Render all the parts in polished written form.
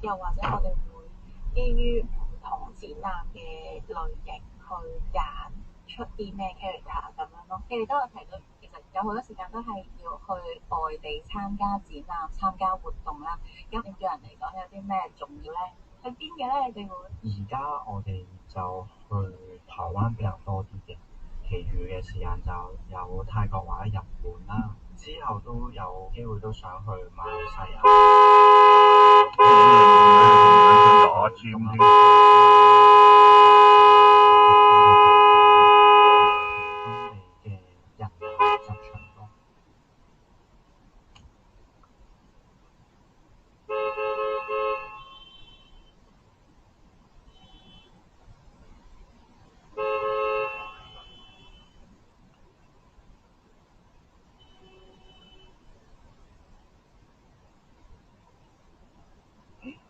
又或者我哋會基於唔同展覽嘅類型去揀出啲咩 character 咁樣咯。你哋都有提到，其實有好多時間都係要去外地參加展覽、參加活動啦。咁對人嚟講有啲咩重要咧？去邊嘅咧？你哋會？而家我哋就去台灣比較多啲嘅，其餘嘅時間就有泰國或者日本啦。之後都有機會都想去馬來西亞。打尖添。當地嘅人流集場咯。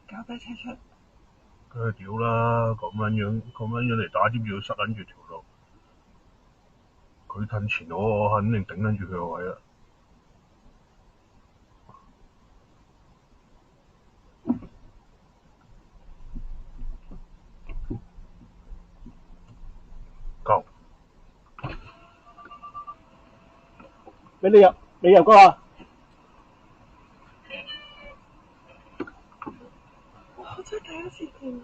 交俾車出。梗係屌啦！咁樣嚟打尖，要塞緊住條路。佢褪前我肯定頂緊住佢個位啦。夠。俾你入歌啊！我真係第一次見。